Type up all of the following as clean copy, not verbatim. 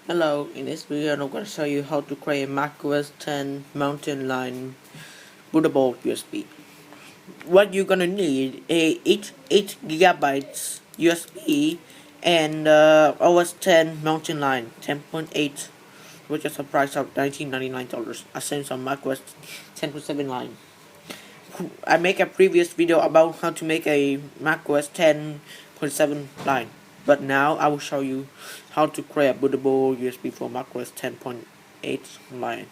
Hello, in this video I'm going to show you how to create a macOS X Mountain Lion bootable USB. What you're gonna need is 8 gigabytes USB and OS X Mountain Lion 10.8, which is a price of $19.99. I sent some macOS 10.7 line. I make a previous video about how to make a macOS 10.7 line, but now I will show you how to create a bootable USB for macOS 10.8 line.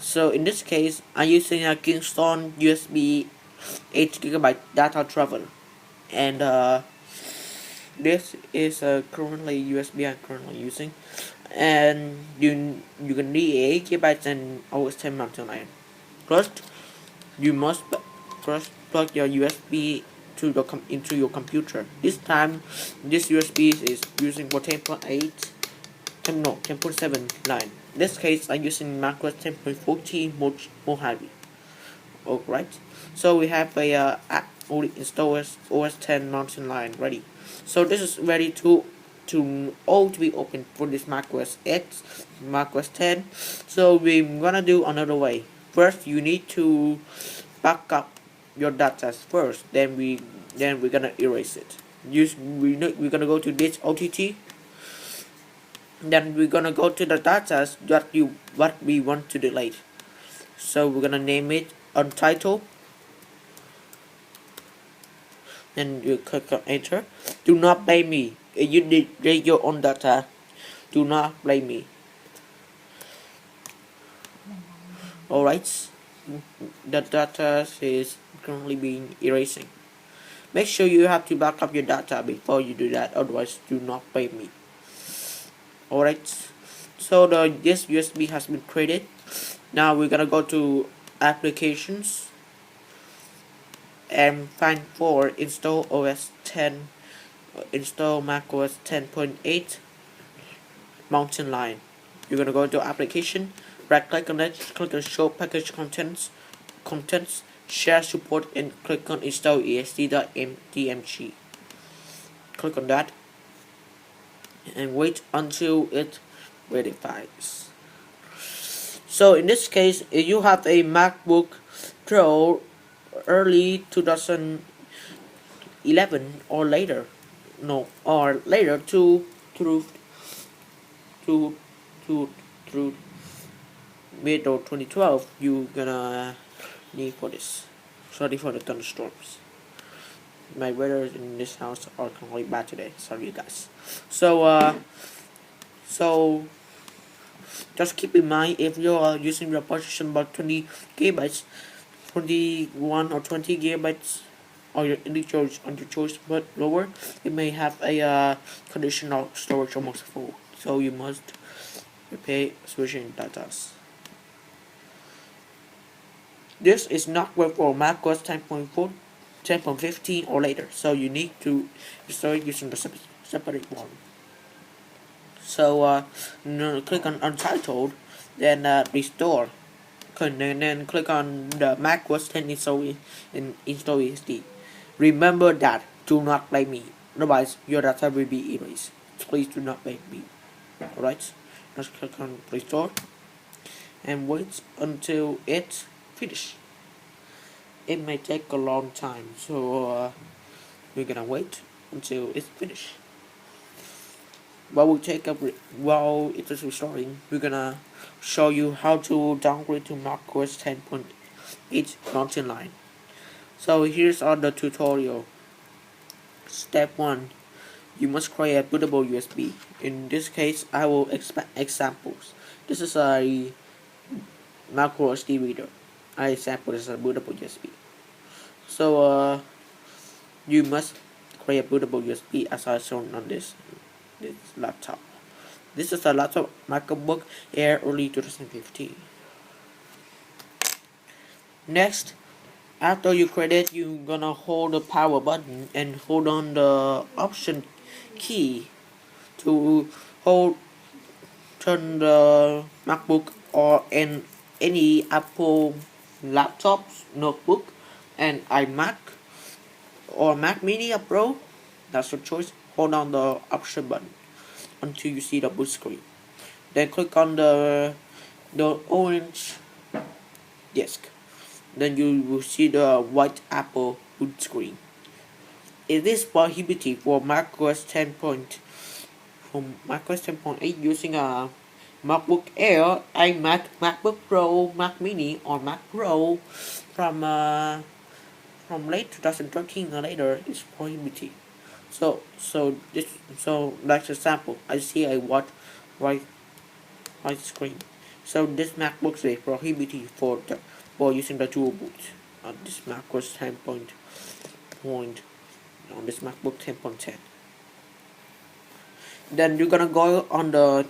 So in this case, I'm using a Kingston USB 8 GB data travel, and this is currently USB I'm currently using, and you can need 8 GB and OS X Mountain Lion. First, you must first plug your USB into your computer. This time, this USB is using for 10.7 line. In this case, I'm using macOS 10.14 Mojave. Alright, so we have a install OS X Mountain Lion ready. So this is ready to be open for this macOS X, macOS 10. So we're gonna do another way. First, you need to back up your data first. Then we're gonna erase it. We're gonna go to this OTT. Then we're gonna go to the data what we want to delete. So we're gonna name it Untitled. Then you click on enter. Do not blame me. If you delete your own data, do not blame me. Alright, the data is currently being erasing. Make sure you have to back up your data before you do that, otherwise do not blame me. Alright, so this USB has been created. Now we're gonna go to applications and find for install OS X, install macOS 10.8 Mountain Lion. You're gonna go to application, right click on it, click on show package contents, ShareSupport, and click on InstallESD.dmg. Click on that and wait until it verifies. So in this case, if you have a MacBook Pro early 2011 or later, through middle 2012, you're gonna need for this. Sorry for the thunderstorms. My weather in this house are currently bad today. Sorry, you guys. So just keep in mind, if you are using your partition about 20 gigabytes, 21 or 20 gigabytes, or your choice but lower, it may have a conditional storage almost full. So you must repair switching data. This is not work for macOS 10.4, 10.15 or later, so you need to start using the separate one. So click on Untitled, then Restore, and then click on the macOS 10 install ESD. Remember that, do not blame me, otherwise your data will be erased. Please do not blame me. Alright, let's click on Restore and wait until it's finished. It may take a long time, so we're gonna wait until it's finished. While it is restoring, we're gonna show you how to downgrade to macOS 10.8 Mountain Lion. So here's all the tutorial. Step 1. You must create a bootable USB. In this case, I will expect examples. This is a macOS SD reader. I sample this as a bootable USB. So you must create a bootable USB as I shown on this laptop. This is a laptop MacBook Air early 2015. Next, after you create it, you're gonna hold the power button and hold on the option key to turn the MacBook or any Apple laptops, notebook, and iMac or Mac Mini or Pro. That's your choice. Hold on the option button until you see the boot screen. Then click on the orange disk. Then you will see the white Apple boot screen. It is prohibited for macOS 10.8 using a MacBook Air, iMac, MacBook Pro, Mac Mini, or Mac Pro from late 2013 or later is prohibited. So like the sample, I see a white screen. So this MacBook is prohibited for using the dual boot. This macOS 10 point on this MacBook 10.10. Then you're gonna go on the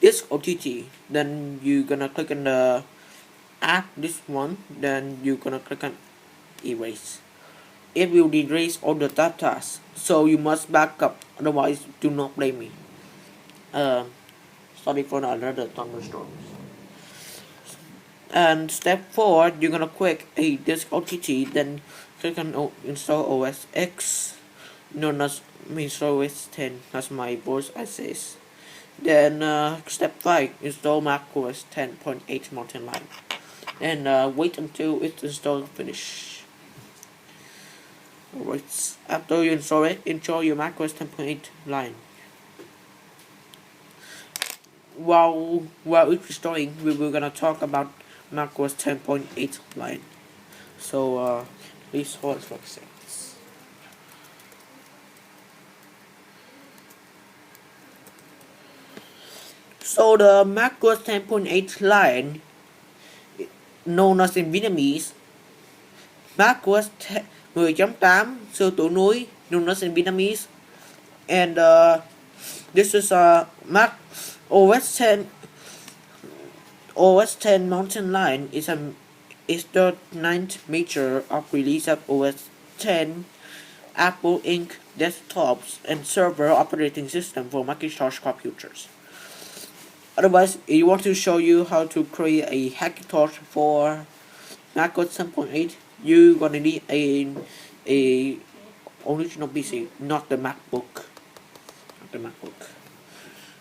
disk OTT. Then you're gonna click on the app, this one. Then you're gonna click on erase. It will erase all the data, so you must back up. Otherwise, do not blame me. Sorry for another thunderstorm. And step 4, you're gonna click a disk OTT. Then click on install OS X, known as install OS 10, as my voice says. Then step 5, install macOS 10.8 Mountain Lion, and wait until it's installed finish. Alright, after you install it, install your macOS 10.8 Lion. While it's installing, we were gonna talk about macOS 10.8 Lion. So please hold for a second. So the macOS 10.8 Lion, known as in Vietnamese macOS 10.8 sư tử núi, known as in Vietnamese, and this is a Mac OS 10 Mountain Lion is the 9th major of release of OS 10 Apple Inc. desktops and server operating system for Macintosh computers. Otherwise, if you want to show you how to create a hackintosh for macOS 10.8, you're gonna need a original PC, not the MacBook.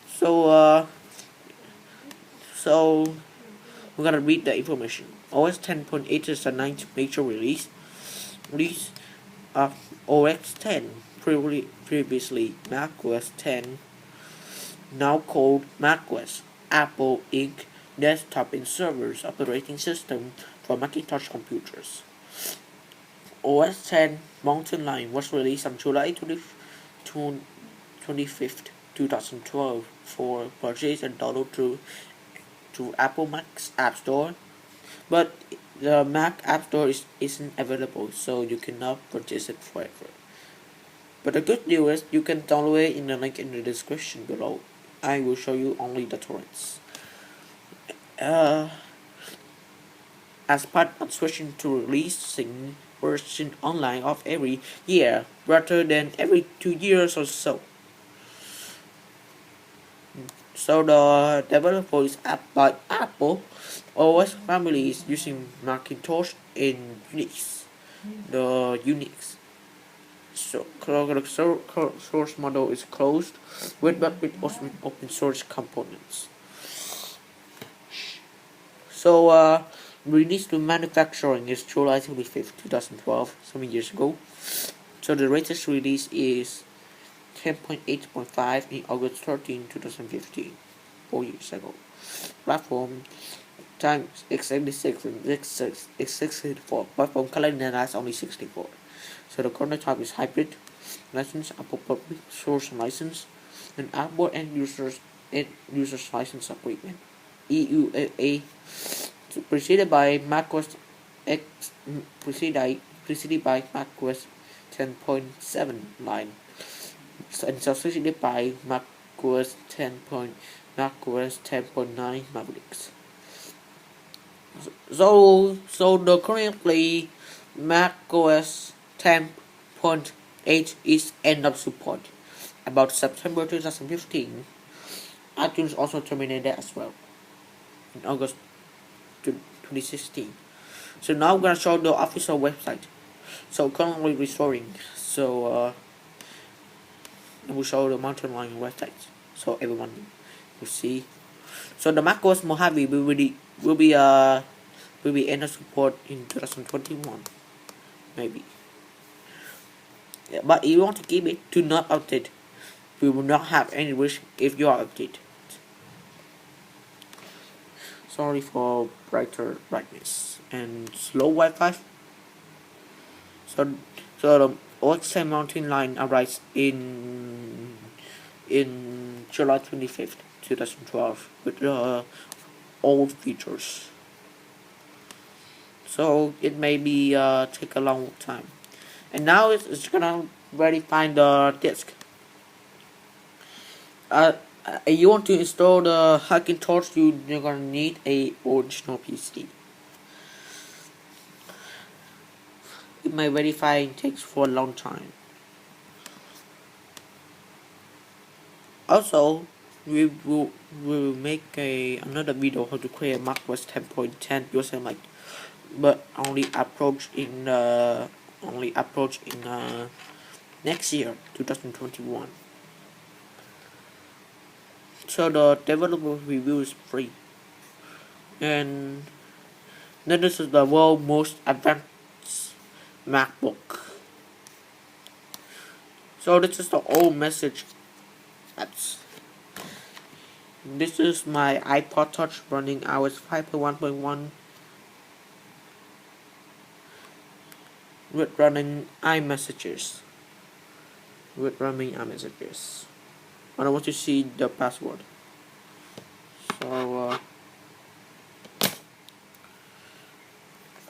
So we're gonna read the information. OS 10.8 is the 9th major release of OS 10, previously macOS 10, now called macOS Apple Inc. Desktop and Servers Operating System for Macintosh computers. OS 10 Mountain Lion was released on July 25th, 2012 for purchase and download through Apple Mac's App Store, but the Mac App Store isn't available, so you cannot purchase it forever. But the good news is you can download it in the link in the description below. I will show you only the torrents. As part of switching to releasing version online of every year rather than every 2 years or so. So the developer is by Apple OS families using Macintosh in Unix. The Unix. So the source model is closed with open source components. So release to manufacturing is July 25th, 2012, 7 years ago. So the latest release is 10.8.5 in August 13, 2015, 4 years ago. Platform time x86 and x64. Platform Catalina is only 64. So the kernel type is hybrid license, Apple public source license, and Apple end users license agreement, EULA, preceded by macOS X, preceded by macOS 10.7 line, and succeeded by macOS 10.9 Mavericks. So the currently macOS 10.8 is end of support. About September 2015, iTunes also terminated as well in August 2016. So now I'm gonna show the official website. So currently restoring. So I will show the Mountain Lion website so everyone will see So the macOS Mojave will be end of support in 2021, maybe. Yeah, but if you want to keep it, do not update. We will not have any risk if you are updated. Sorry for brighter brightness and slow Wi-Fi. So the OS X Mountain Lion arrives in July 25th, 2012 with old features. So it may be take a long time. And now it's gonna verify the disk. You want to install the Hackintosh, you're gonna need a original PC. It may verify and takes for a long time. Also, we will make another video how to create a macOS 10.10 Yosemite, but only approach in next year, 2021. So the developer review is free, and then this is the world's most advanced MacBook. So this is the old message apps. This is my iPod Touch running iOS 5.1.1 with running iMessages. I want to see the password.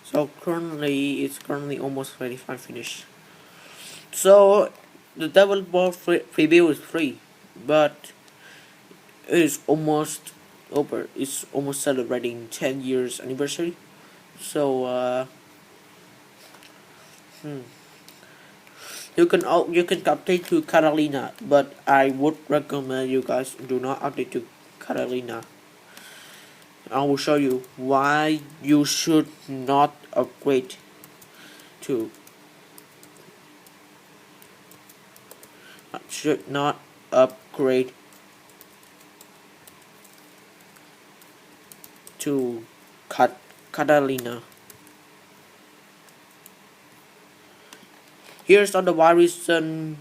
So it's currently almost 35 finished. So the developer preview is free, but it is almost over. It's almost celebrating 10 years anniversary. So you can update to Catalina, but I would recommend you guys do not update to Catalina. I will show you why you should not upgrade to Catalina. Here's on the why reason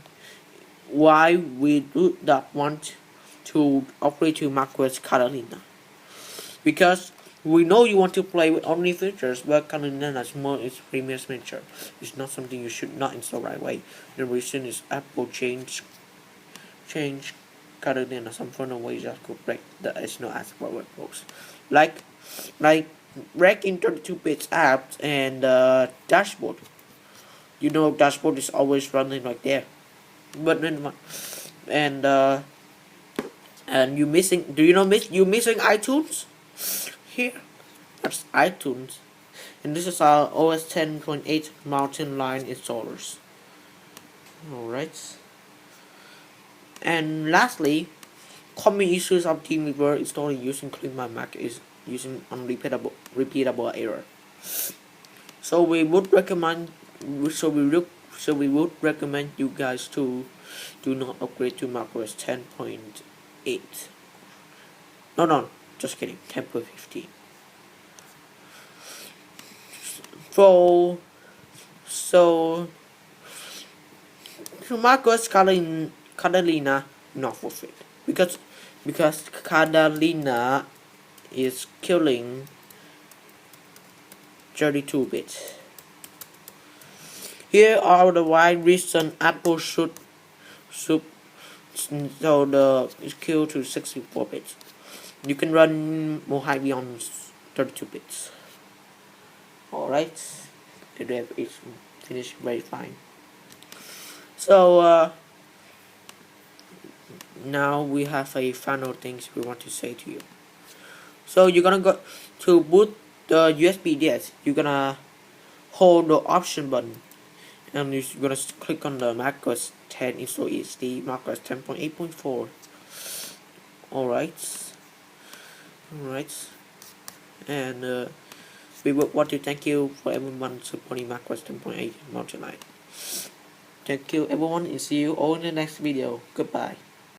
why we do not want to upgrade to macOS Catalina. Because we know you want to play with only features, but Catalina is more its premium feature. It's not something you should not install right away. The reason is Apple change Catalina some fun ways that could break the no export workflows. Like break into 32-bit apps and dashboard. You know dashboard is always running right there. But then and you missing you missing iTunes? Here, that's iTunes, and this is our OS 10.8 Mountain Lion installers. Alright, and lastly, common issues of Dreamweaver installing using Clean My Mac is using repeatable error. So we would recommend you guys to do not upgrade to macOS 10.8. No, just kidding, 10.15. So macOS Catalina not worth it because Catalina is killing 32-bit. Here are the wide reason Apple should so it's killed to 64 bits. You can run Mojave on 32 bits. Alright, the dev is finished very fine. So now we have a final things we want to say to you. So you're gonna go to boot the USB disk. You're gonna hold the option button, and you're gonna click on the macOS 10 Install ESD, macOS 10.8.4. Alright, and we would want to thank you for everyone supporting macOS 10.8 Mountain Lion. Thank you everyone, and see you all in the next video. Goodbye.